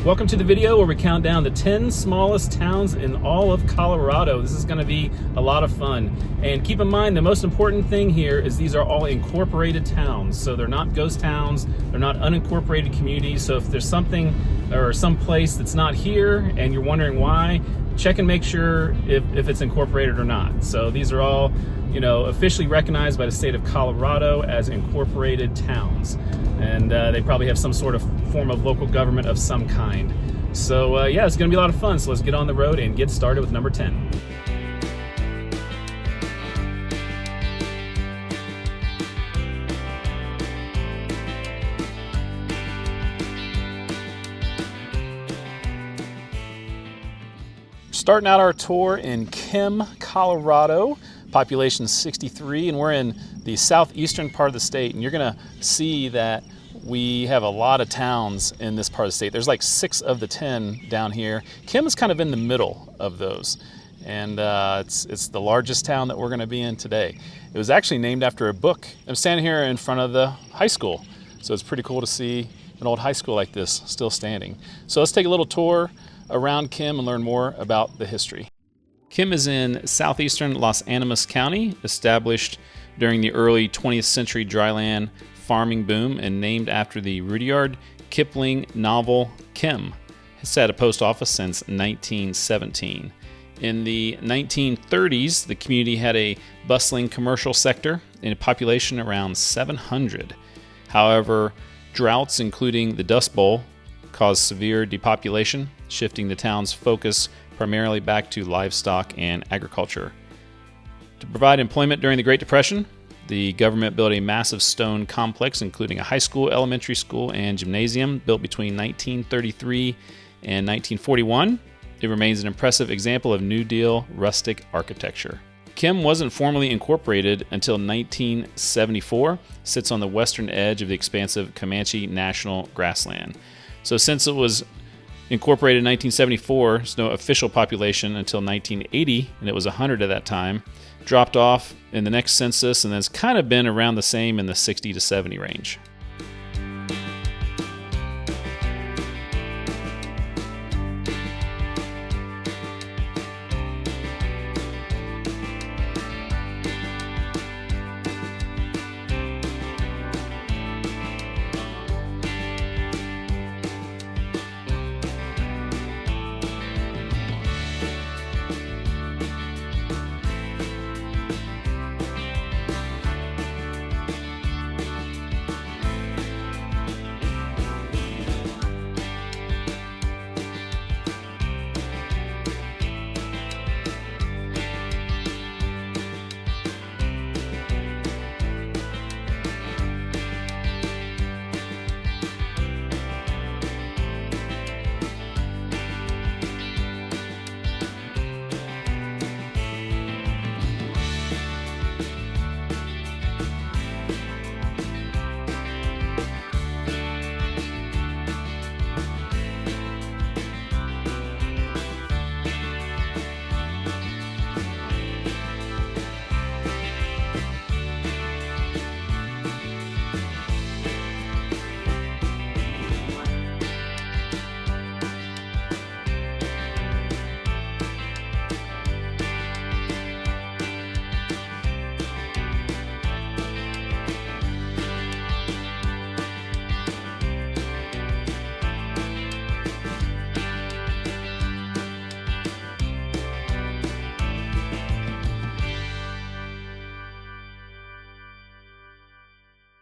Welcome to the video where we count down the 10 smallest towns in all of Colorado. This is going to be a lot of fun. And keep in mind, the most important thing here is these are all incorporated towns. So they're not ghost towns, they're not unincorporated communities. So if there's something or some place that's not here and you're wondering why, check and make sure if it's incorporated or not. So these are all, officially recognized by the state of Colorado as incorporated towns. And they probably have some sort of form of local government of some kind. So yeah, it's gonna be a lot of fun. So let's get on the road and get started with number 10. Starting out our tour in Kim, Colorado, population 63, and we're in the southeastern part of the state, and you're gonna see that we have a lot of towns in this part of the state. There's like 6 of the 10 down here. Kim is kind of in the middle of those, and it's the largest town that we're gonna be in today. It was actually named after a book. I'm standing here in front of the high school, so it's pretty cool to see an old high school like this still standing. So let's take a little tour around Kim and learn more about the history. Kim is in southeastern Los Animas County, established during the early 20th century dryland farming boom and named after the Rudyard Kipling novel Kim. It's had a post office since 1917. In the 1930s, the community had a bustling commercial sector and a population around 700. However, droughts, including the Dust Bowl, caused severe depopulation, shifting the town's focus primarily back to livestock and agriculture. To provide employment during the Great Depression, the government built a massive stone complex, including a high school, elementary school, and gymnasium built between 1933 and 1941. It remains an impressive example of New Deal rustic architecture. Kim wasn't formally incorporated until 1974, sits on the western edge of the expansive Comanche National Grassland. So since it was incorporated in 1974, there's no official population until 1980, and it was 100 at that time. Dropped off in the next census, and then it's kind of been around the same in the 60 to 70 range.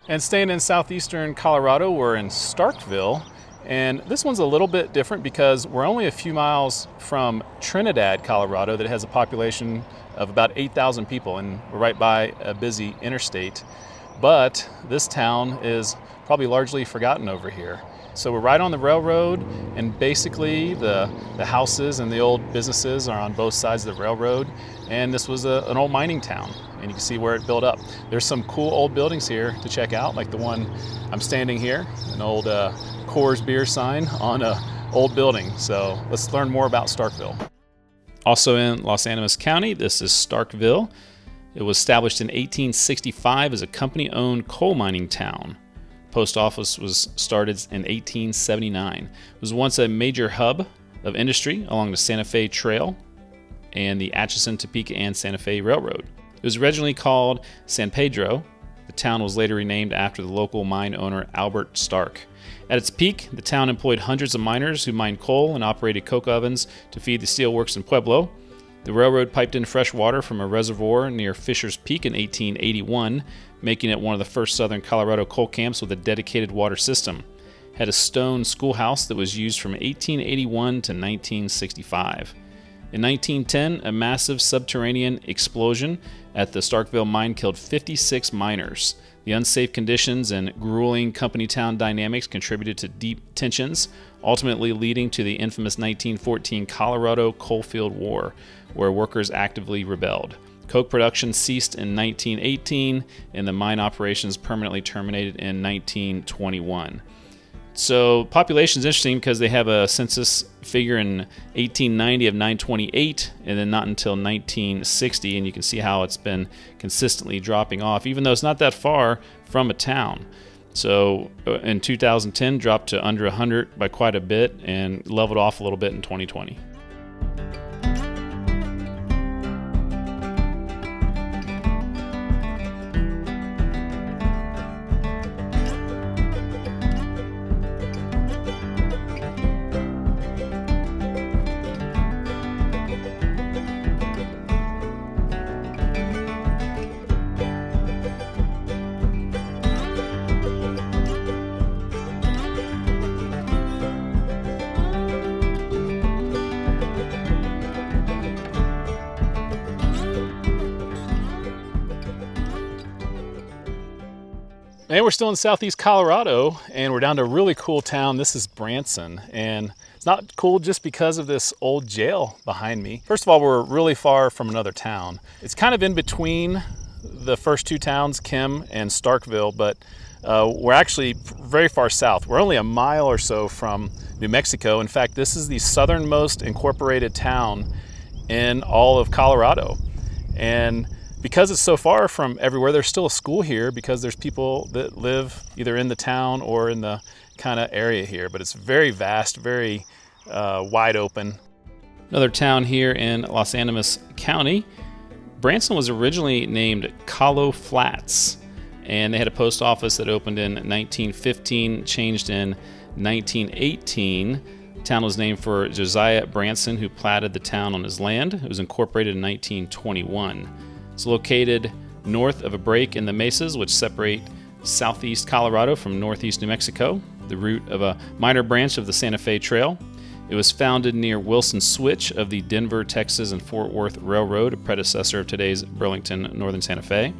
And staying in southeastern Colorado, we're in Starkville, and this one's a little bit different because we're only a few miles from Trinidad, Colorado, that has a population of about 8,000 people, and we're right by a busy interstate. But this town is probably largely forgotten over here. So we're right on the railroad, and basically the houses and the old businesses are on both sides of the railroad, and this was an old mining town, and you can see where it built up. There's some cool old buildings here to check out, like the one I'm standing here, an old Coors beer sign on an old building. So let's learn more about Starkville. Also in Los Animas County, this is Starkville. It was established in 1865 as a company-owned coal mining town. Post office was started in 1879. It was once a major hub of industry along the Santa Fe Trail and the Atchison, Topeka, and Santa Fe Railroad. It was originally called San Pedro. The town was later renamed after the local mine owner Albert Stark. At its peak, the town employed hundreds of miners who mined coal and operated coke ovens to feed the steelworks in Pueblo. The railroad piped in fresh water from a reservoir near Fisher's Peak in 1881, making it one of the first southern Colorado coal camps with a dedicated water system. It had a stone schoolhouse that was used from 1881 to 1965. In 1910, a massive subterranean explosion at the Starkville mine killed 56 miners. The unsafe conditions and grueling company town dynamics contributed to deep tensions, ultimately leading to the infamous 1914 Colorado Coalfield War, where workers actively rebelled. Coke production ceased in 1918, and the mine operations permanently terminated in 1921. So population is interesting because they have a census figure in 1890 of 928, and then not until 1960, and you can see how it's been consistently dropping off, even though it's not that far from a town. So in 2010, dropped to under 100 by quite a bit and leveled off a little bit in 2020. And we're still in southeast Colorado, and we're down to a really cool town. This is Branson, and it's not cool just because of this old jail behind me. First of all, we're really far from another town. It's kind of in between the first two towns, Kim and Starkville, but we're actually very far south. We're only a mile or so from New Mexico. In fact, this is the southernmost incorporated town in all of Colorado. And because it's so far from everywhere, there's still a school here because there's people that live either in the town or in the kind of area here. But it's very vast, very wide open. Another town here in Los Animas County. Branson was originally named Calo Flats, and they had a post office that opened in 1915, changed in 1918. The town was named for Josiah Branson, who platted the town on his land. It was incorporated in 1921. It's located north of a break in the mesas, which separate southeast Colorado from northeast New Mexico, the route of a minor branch of the Santa Fe Trail. It was founded near Wilson Switch of the Denver, Texas, and Fort Worth Railroad, a predecessor of today's Burlington, Northern Santa Fe.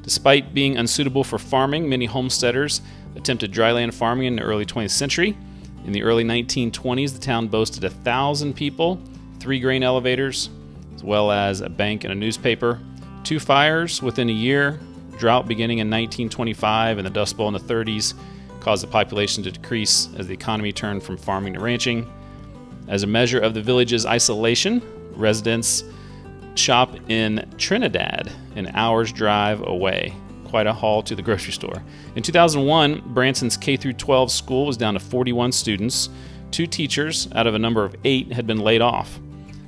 Despite being unsuitable for farming, many homesteaders attempted dryland farming in the early 20th century. In the early 1920s, the town boasted 1,000 people, 3 grain elevators, as well as a bank and a newspaper. 2 fires within a year, drought beginning in 1925 and the Dust Bowl in the 30s caused the population to decrease as the economy turned from farming to ranching. As a measure of the village's isolation, residents shop in Trinidad, an hour's drive away. Quite a haul to the grocery store. In 2001, Branson's K-12 school was down to 41 students. 2 teachers out of a number of 8 had been laid off.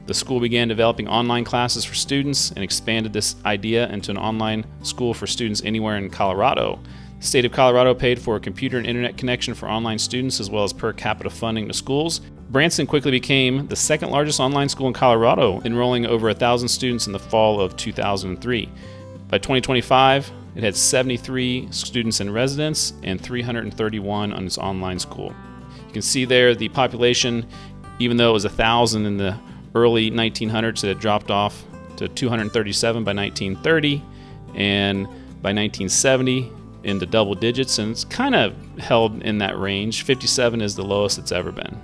The school began developing online classes for students and expanded this idea into an online school for students anywhere in Colorado. The state of Colorado paid for a computer and internet connection for online students as well as per capita funding to schools. Branson quickly became the second largest online school in Colorado, enrolling over 1,000 students in the fall of 2003. By 2025, it had 73 students in residence and 331 on its online school. You can see there the population, even though it was 1,000 in the early 1900s, it had dropped off to 237 by 1930, and by 1970 into double digits, and it's kind of held in that range. 57 is the lowest it's ever been.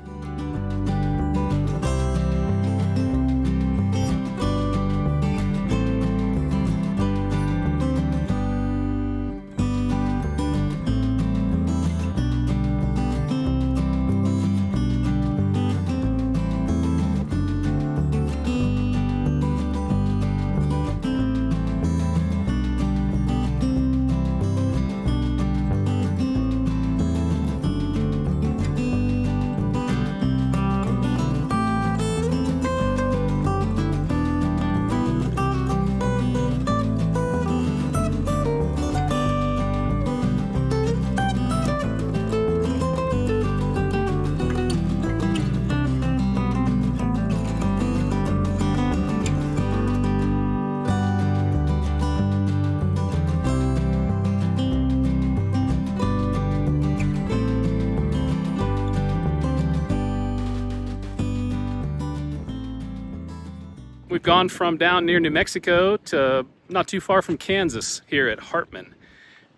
we've gone from down near New Mexico to not too far from Kansas here at Hartman.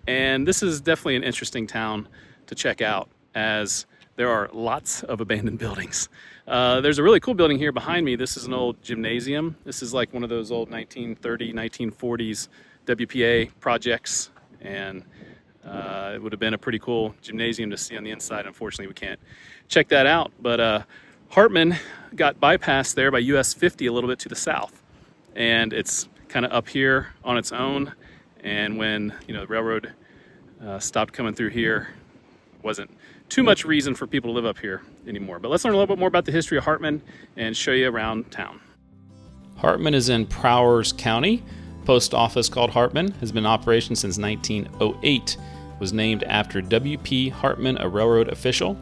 And this is definitely an interesting town to check out, as there are lots of abandoned buildings. There's a really cool building here behind me. This is an old gymnasium. This is like one of those old 1930s, 1940s WPA projects, and it would have been a pretty cool gymnasium to see on the inside. Unfortunately, we can't check that out. But Hartman got bypassed there by US 50 a little bit to the south, and it's kind of up here on its own. And when the railroad stopped coming through here, wasn't too much reason for people to live up here anymore. But let's learn a little bit more about the history of Hartman and show you around town. Hartman is in Prowers County. Post office called Hartman has been in operation since 1908. It was named after W.P. Hartman, a railroad official.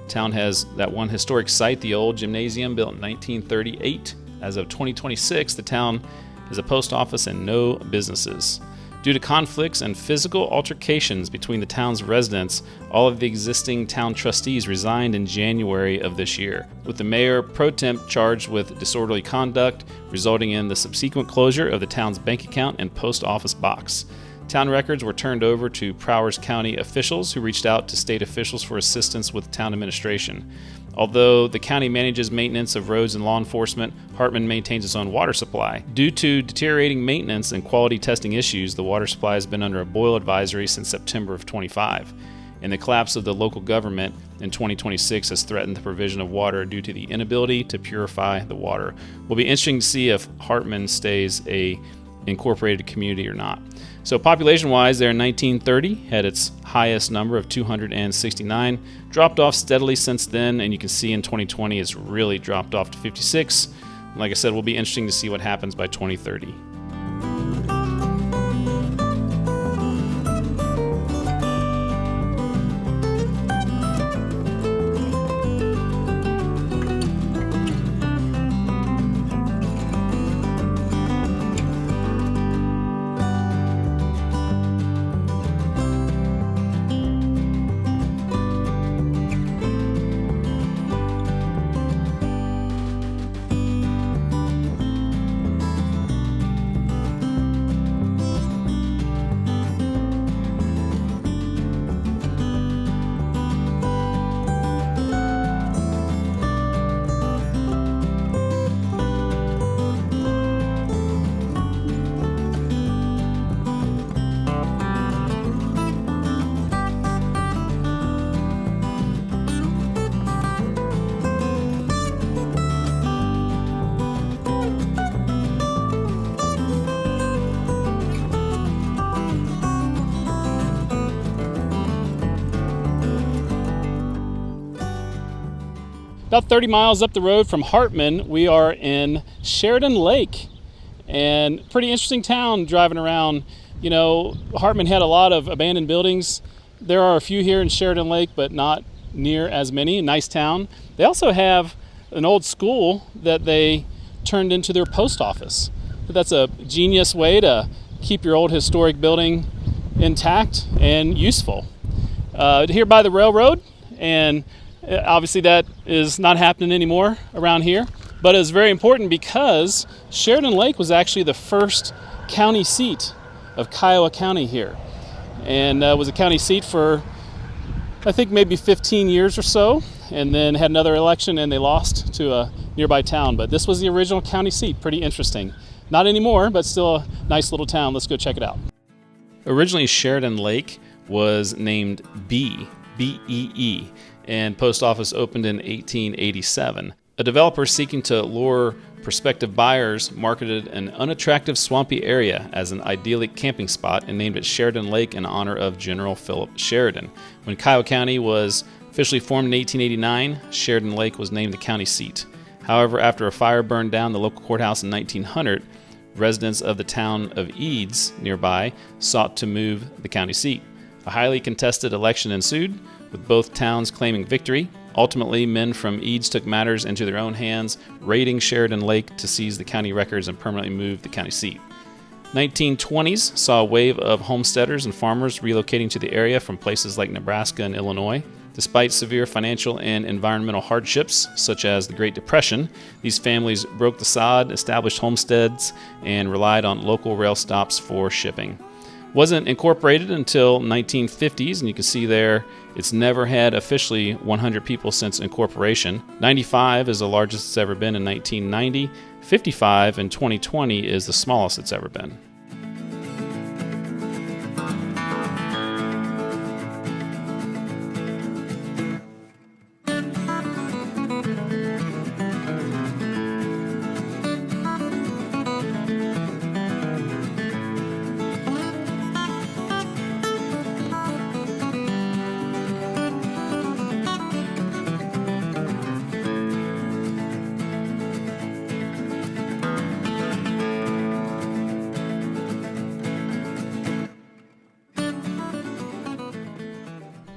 The town has that one historic site, the old gymnasium, built in 1938. As of 2026, the town has a post office and no businesses. Due to conflicts and physical altercations between the town's residents, all of the existing town trustees resigned in January of this year, with the mayor pro temp charged with disorderly conduct, resulting in the subsequent closure of the town's bank account and post office box. Town records were turned over to Prowers County officials, who reached out to state officials for assistance with town administration. Although the county manages maintenance of roads and law enforcement, Hartman maintains its own water supply. Due to deteriorating maintenance and quality testing issues, the water supply has been under a boil advisory since September of 25. And the collapse of the local government in 2026 has threatened the provision of water due to the inability to purify the water. Will be interesting to see if Hartman stays a incorporated community or not. So population-wise, there in 1930 had its highest number of 269, dropped off steadily since then, and you can see in 2020 it's really dropped off to 56. Like I said, it will be interesting to see what happens by 2030. About 30 miles up the road from Hartman, we are in Sheridan Lake, and pretty interesting town driving around. Hartman had a lot of abandoned buildings. There are a few here in Sheridan Lake, but not near as many. Nice town. They also have an old school that they turned into their post office. That's a genius way to keep your old historic building intact and useful. Here by the railroad, and obviously that is not happening anymore around here, but it's very important because Sheridan Lake was actually the first county seat of Kiowa County here, and was a county seat for I think maybe 15 years or so, and then had another election and they lost to a nearby town. But this was the original county seat. Pretty interesting. Not anymore, but still a nice little town. Let's go check it out. Originally, Sheridan Lake was named B-E-E, and post office opened in 1887. A developer seeking to lure prospective buyers marketed an unattractive swampy area as an idyllic camping spot and named it Sheridan Lake in honor of General Philip Sheridan. When Kiowa County was officially formed in 1889, Sheridan Lake was named the county seat. However, after a fire burned down the local courthouse in 1900, residents of the town of Eads nearby sought to move the county seat. A highly contested election ensued, with both towns claiming victory. Ultimately, men from Eads took matters into their own hands, raiding Sheridan Lake to seize the county records and permanently move the county seat. 1920s saw a wave of homesteaders and farmers relocating to the area from places like Nebraska and Illinois. Despite severe financial and environmental hardships, such as the Great Depression, these families broke the sod, established homesteads, and relied on local rail stops for shipping. Wasn't incorporated until 1950s, and you can see there it's never had officially 100 people since incorporation. 95 is the largest it's ever been in 1990. 55 in 2020 is the smallest it's ever been.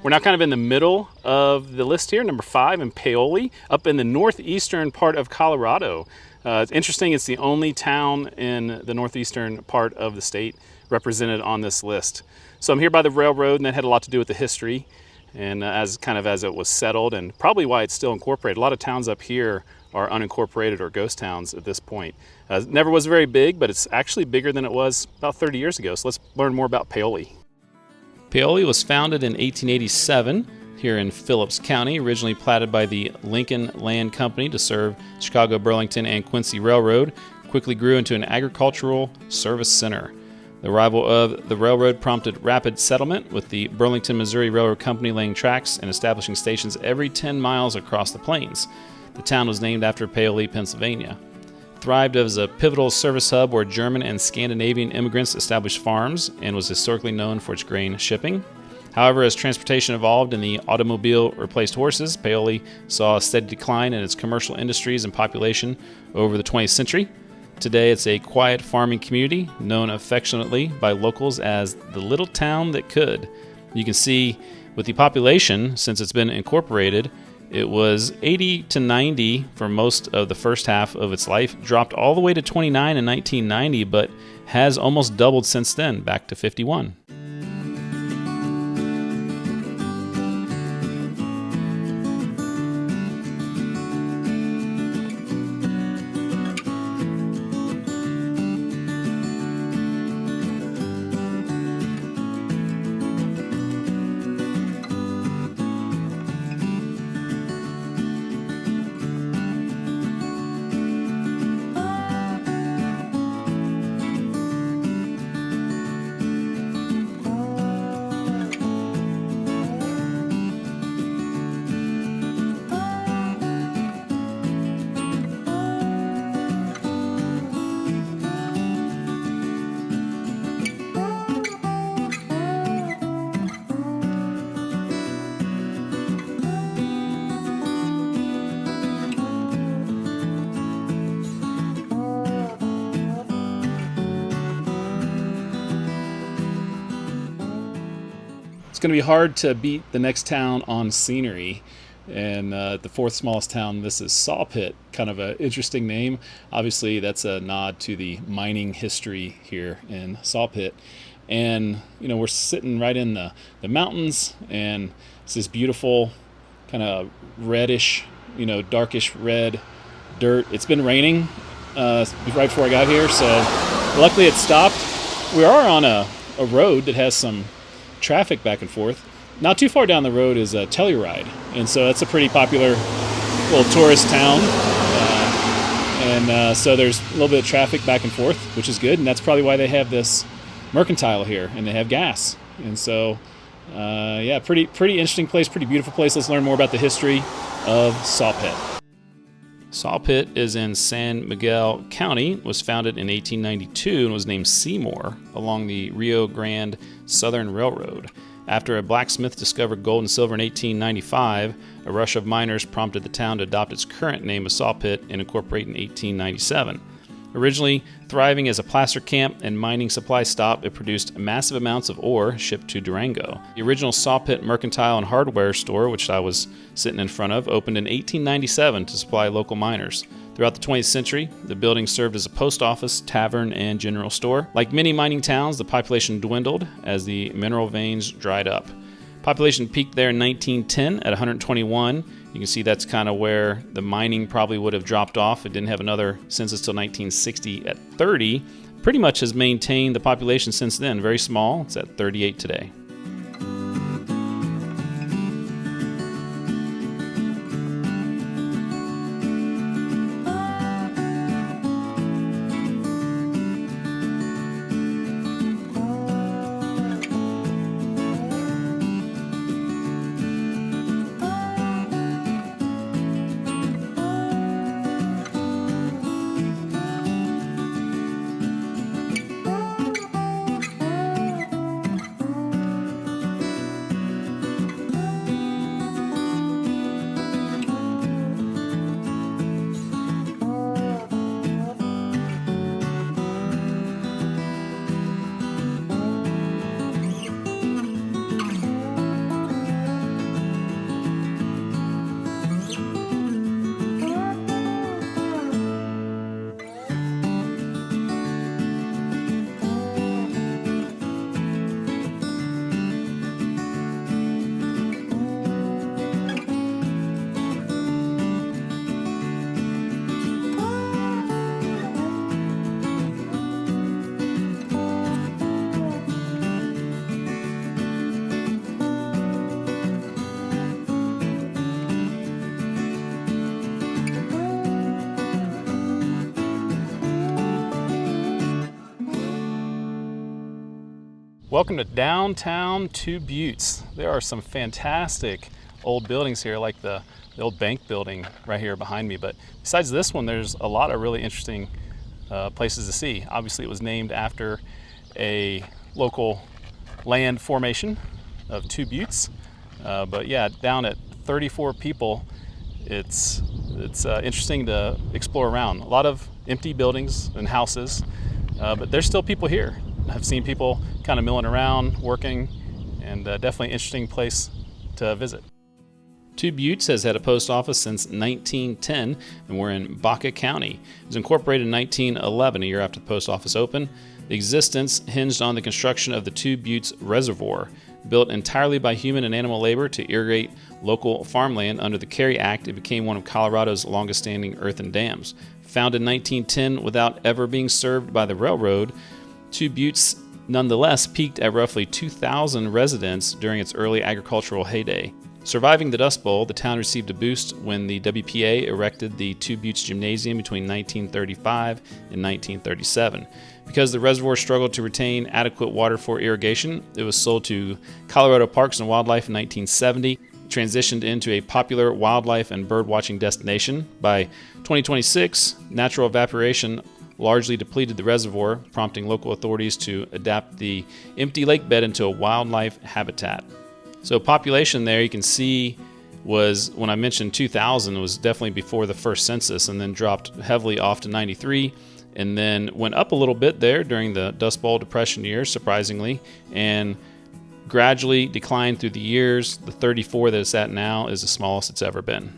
We're now kind of in the middle of the list here, number 5 in Paoli, up in the northeastern part of Colorado. It's interesting, it's the only town in the northeastern part of the state represented on this list. So I'm here by the railroad, and that had a lot to do with the history and as it was settled, and probably why it's still incorporated. A lot of towns up here are unincorporated or ghost towns at this point. It never was very big, but it's actually bigger than it was about 30 years ago. So let's learn more about Paoli. Paoli was founded in 1887 here in Phillips County, originally platted by the Lincoln Land Company to serve Chicago, Burlington, and Quincy Railroad, quickly grew into an agricultural service center. The arrival of the railroad prompted rapid settlement, with the Burlington, Missouri Railroad Company laying tracks and establishing stations every 10 miles across the plains. The town was named after Paoli, Pennsylvania. Thrived as a pivotal service hub where German and Scandinavian immigrants established farms, and was historically known for its grain shipping. However, as transportation evolved and the automobile replaced horses, Paoli saw a steady decline in its commercial industries and population over the 20th century. Today, it's a quiet farming community known affectionately by locals as the little town that could. You can see with the population, since it's been incorporated, it was 80 to 90 for most of the first half of its life, dropped all the way to 29 in 1990, but has almost doubled since then, back to 51. It's going to be hard to beat the next town on scenery. And the fourth smallest town, this is Sawpit, kind of an interesting name. Obviously, that's a nod to the mining history here in Sawpit. And, we're sitting right in the mountains, and it's this beautiful kind of reddish, darkish red dirt. It's been raining right before I got here, so luckily it stopped. We are on a road that has some traffic back and forth. Not too far down the road is a Telluride, and so that's a pretty popular little tourist town. So there's a little bit of traffic back and forth, which is good, and that's probably why they have this mercantile here, and they have gas. And so, pretty interesting place, pretty beautiful place. Let's learn more about the history of Sawpit. Sawpit is in San Miguel County, was founded in 1892 and was named Seymour along the Rio Grande Southern Railroad. After a blacksmith discovered gold and silver in 1895, a rush of miners prompted the town to adopt its current name of Sawpit and incorporate in 1897. Originally thriving as a placer camp and mining supply stop, it produced massive amounts of ore shipped to Durango. The original Sawpit Mercantile and Hardware store, which I was sitting in front of, opened in 1897 to supply local miners. Throughout the 20th century, the building served as a post office, tavern, and general store. Like many mining towns, the population dwindled as the mineral veins dried up. Population peaked there in 1910 at 121. You can see that's kind of where the mining probably would have dropped off. It didn't have another census till 1960 at 30. Pretty much has maintained the population since then. Very small. It's at 38 today. Welcome to downtown Two Buttes. There are some fantastic old buildings here, like the old bank building right here behind me. But besides this one, there's a lot of really interesting places to see. Obviously, it was named after a local land formation of Two Buttes. But yeah, down at 34 people, it's interesting to explore around. A lot of empty buildings and houses, but there's still people here. I've seen people kind of milling around, working, and definitely an interesting place to visit. Two Buttes has had a post office since 1910, and we're in Baca County. It was incorporated in 1911, a year after the post office opened. The existence hinged on the construction of the Two Buttes Reservoir, built entirely by human and animal labor to irrigate local farmland under the Carey Act. It became one of Colorado's longest-standing earthen dams. Founded in 1910 without ever being served by the railroad, Two Buttes nonetheless peaked at roughly 2,000 residents during its early agricultural heyday. Surviving the Dust Bowl, the town received a boost when the WPA erected the Two Buttes Gymnasium between 1935 and 1937. Because the reservoir struggled to retain adequate water for irrigation, it was sold to Colorado Parks and Wildlife in 1970, transitioned into a popular wildlife and bird-watching destination. By 2026, natural evaporation largely depleted the reservoir, prompting local authorities to adapt the empty lake bed into a wildlife habitat. So population there, you can see, was, when I mentioned 2,000, was definitely before the first census, and then dropped heavily off to 93, and then went up a little bit there during the Dust Bowl Depression years, surprisingly, and gradually declined through the years. The 34 that it's at now is the smallest it's ever been.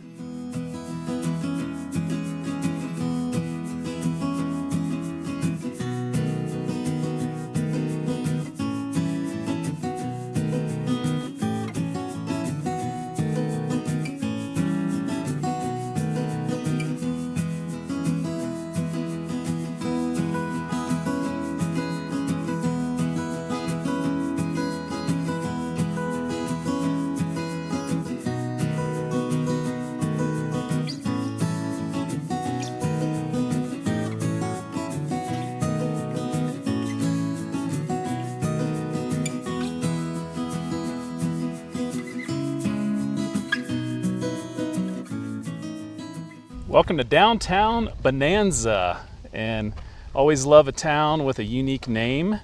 Welcome to downtown Bonanza, and always love a town with a unique name.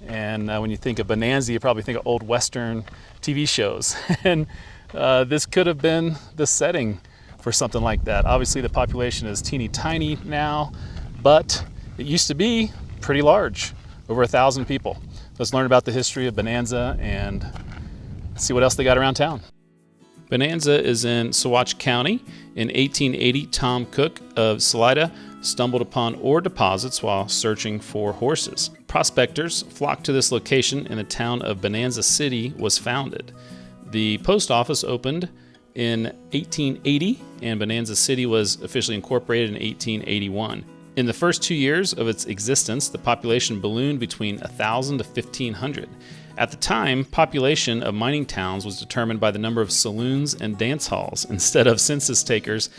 And when you think of Bonanza, you probably think of old Western TV shows. And this could have been the setting for something like that. Obviously the population is teeny tiny now, but it used to be pretty large, over 1,000 people. Let's learn about the history of Bonanza and see what else they got around town. Bonanza is in Saguache County. In 1880, Tom Cook of Salida stumbled upon ore deposits while searching for horses. Prospectors flocked to this location, and the town of Bonanza City was founded. The post office opened in 1880, and Bonanza City was officially incorporated in 1881. In the first 2 years of its existence, the population ballooned between 1,000 to 1,500. At the time, population of mining towns was determined by the number of saloons and dance halls instead of census takers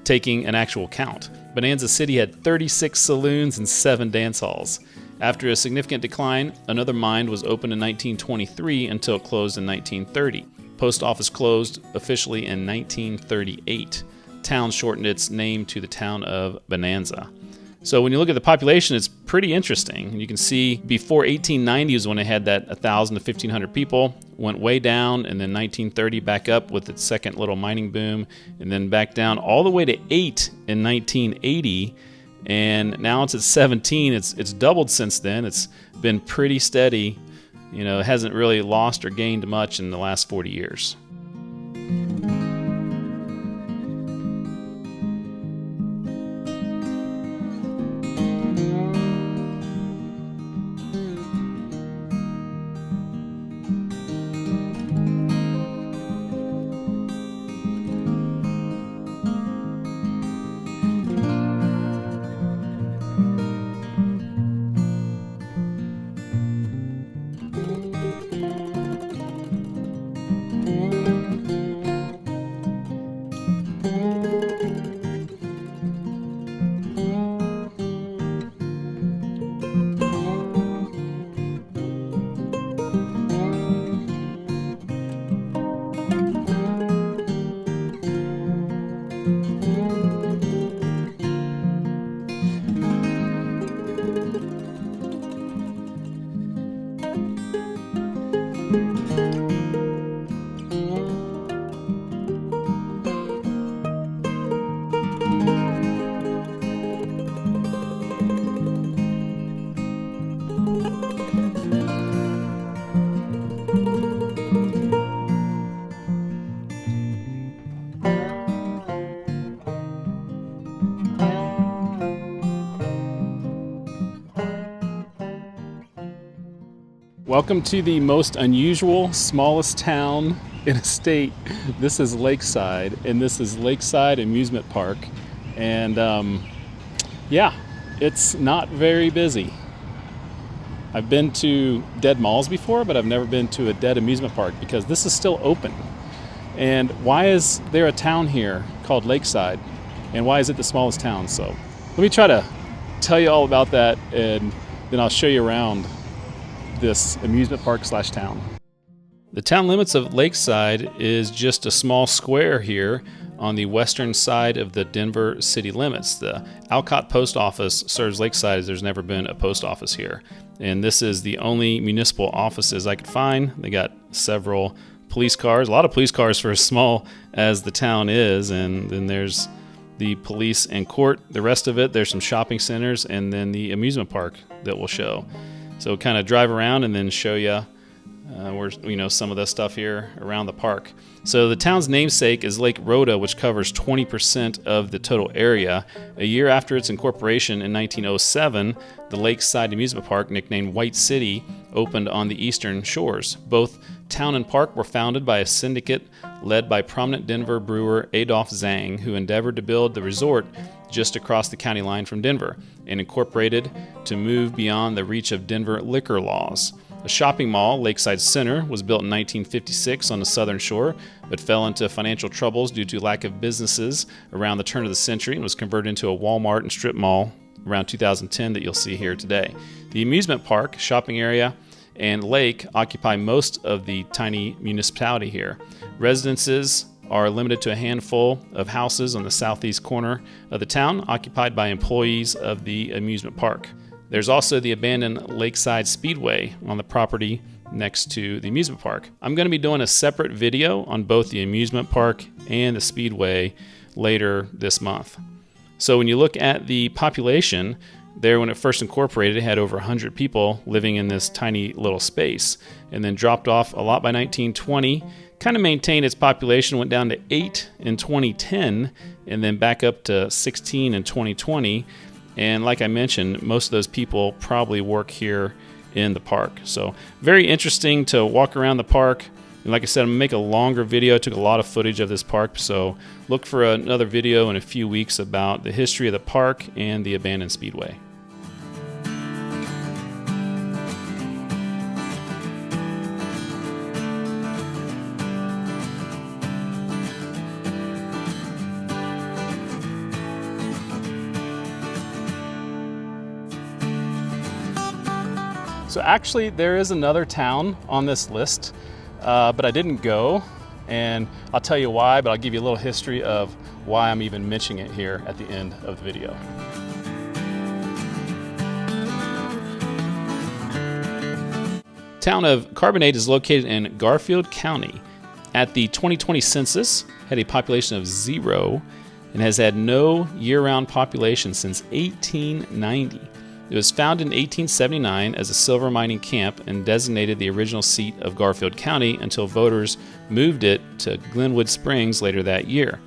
taking an actual count. Bonanza City had 36 saloons and 7 dance halls. After a significant decline, another mine was opened in 1923 until it closed in 1930. Post office closed officially in 1938. Town shortened its name to the town of Bonanza. So when you look at the population, it's pretty interesting. You can see before 1890 is when it had that 1,000 to 1,500 people, went way down, and then 1930 back up with its second little mining boom, and then back down all the way to 8 in 1980, and now it's at 17. It's doubled since then. It's been pretty steady. You know, it hasn't really lost or gained much in the last 40 years. Welcome to the most unusual, smallest town in a state. This is Lakeside, and this is Lakeside Amusement Park. And yeah, it's not very busy. I've been to dead malls before, but I've never been to a dead amusement park because this is still open. And why is there a town here called Lakeside? And why is it the smallest town? So let me try to tell you all about that, and then I'll show you around this amusement park / town. The town limits of Lakeside is just a small square here on the western side of the Denver city limits. The Alcott Post Office serves Lakeside as there's never been a post office here. And this is the only municipal offices I could find. They got several police cars, a lot of police cars for as small as the town is. And then there's the police and court. The rest of it, there's some shopping centers and then the amusement park that we'll show. So kind of drive around and then show you where, some of the stuff here around the park. So the town's namesake is Lake Rhoda, which covers 20% of the total area. A year after its incorporation in 1907, the Lakeside Amusement Park, nicknamed White City, opened on the eastern shores. Both town and park were founded by a syndicate led by prominent Denver brewer Adolph Zang, who endeavored to build the resort just across the county line from Denver and incorporated to move beyond the reach of Denver liquor laws. A shopping mall, Lakeside Center, was built in 1956 on the southern shore, but fell into financial troubles due to lack of businesses around the turn of the century and was converted into a Walmart and strip mall around 2010 that you'll see here today. The amusement park, shopping area, and lake occupy most of the tiny municipality here. Residences are limited to a handful of houses on the southeast corner of the town, occupied by employees of the amusement park. There's also the abandoned Lakeside Speedway on the property next to the amusement park. I'm going to be doing a separate video on both the amusement park and the Speedway later this month. So when you look at the population, there when it first incorporated, it had over 100 people living in this tiny little space, and then dropped off a lot by 1920, kind of maintained its population, went down to 8 in 2010, and then back up to 16 in 2020. And like I mentioned, most of those people probably work here in the park. So very interesting to walk around the park, And like I said, I'm gonna make a longer video. I took a lot of footage of this park, so look for another video in a few weeks about the history of the park and the abandoned speedway. So actually there is another town on this list, but I didn't go, and I'll tell you why, but I'll give you a little history of why I'm even mentioning it here at the end of the video. Town of Carbonate is located in Garfield County. At the 2020 census, had a population of 0 and has had no year-round population since 1890. It was founded in 1879 as a silver mining camp and designated the original seat of Garfield County until voters moved it to Glenwood Springs later that year.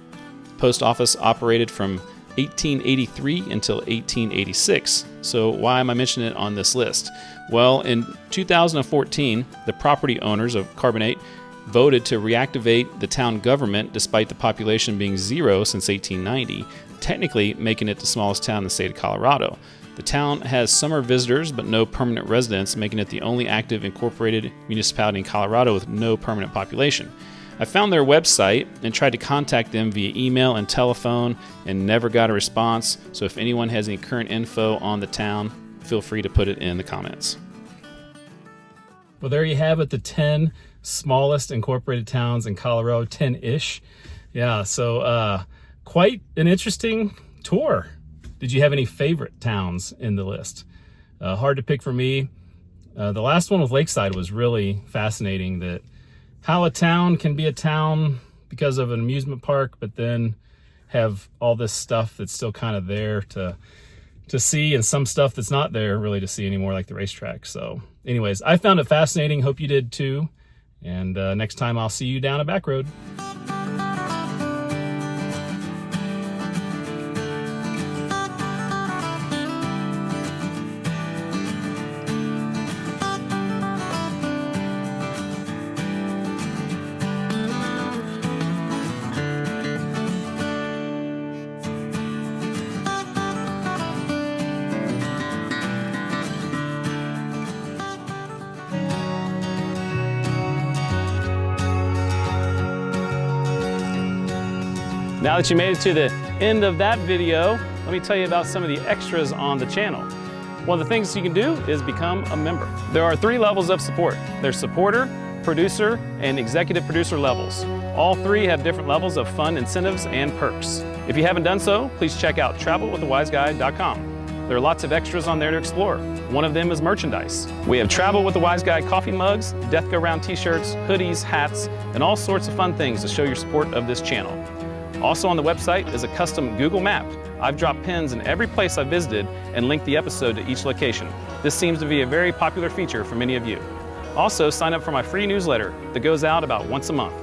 Post office operated from 1883 until 1886. So why am I mentioning it on this list? Well, in 2014, the property owners of Carbonate voted to reactivate the town government despite the population being 0 since 1890, technically making it the smallest town in the state of Colorado. The town has summer visitors but no permanent residents, making it the only active incorporated municipality in Colorado with no permanent population. I found their website and tried to contact them via email and telephone and never got a response, so if anyone has any current info on the town, feel free to put it in the comments. Well, there you have it, the 10 smallest incorporated towns in Colorado, 10-ish. Yeah, so quite an interesting tour. Did you have any favorite towns in the list? Hard to pick for me. The last one with Lakeside was really fascinating, that how a town can be a town because of an amusement park, but then have all this stuff that's still kind of there to see, and some stuff that's not there really to see anymore, like the racetrack. So anyways, I found it fascinating. Hope you did too. And next time I'll see you down a back road. Now that you made it to the end of that video, let me tell you about some of the extras on the channel. One of the things you can do is become a member. There are 3 levels of support. There's supporter, producer, and executive producer levels. All 3 have different levels of fun incentives and perks. If you haven't done so, please check out travelwiththewiseguy.com. There are lots of extras on there to explore. One of them is merchandise. We have Travel with the Wise Guy coffee mugs, Death Go Round t-shirts, hoodies, hats, and all sorts of fun things to show your support of this channel. Also on the website is a custom Google map. I've dropped pins in every place I've visited and linked the episode to each location. This seems to be a very popular feature for many of you. Also, sign up for my free newsletter that goes out about once a month.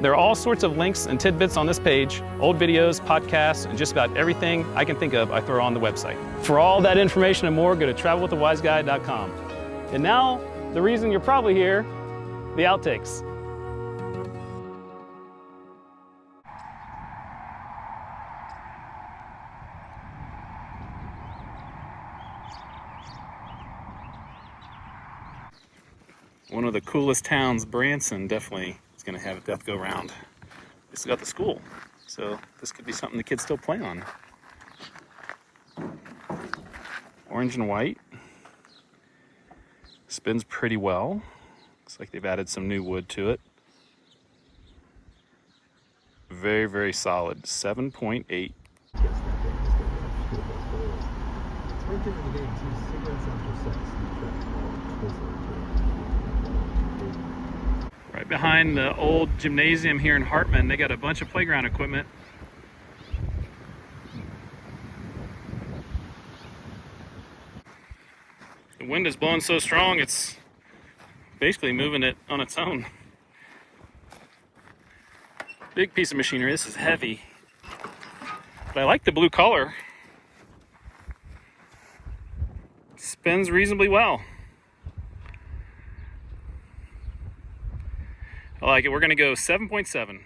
There are all sorts of links and tidbits on this page, old videos, podcasts, and just about everything I can think of I throw on the website. For all that information and more, go to travelwiththewiseguy.com. And now, the reason you're probably here, the outtakes. One of the coolest towns, Branson, definitely is going to have a Death Go Round. It's got the school, so this could be something the kids still play on. Orange and white. Spins pretty well. Looks like they've added some new wood to it. Very, very solid. 7.8. Right behind the old gymnasium here in Hartman, they got a bunch of playground equipment. The wind is blowing so strong, it's basically moving it on its own. Big piece of machinery. This is heavy, but I like the blue color. Spins reasonably well. I like it. We're gonna go 7.7.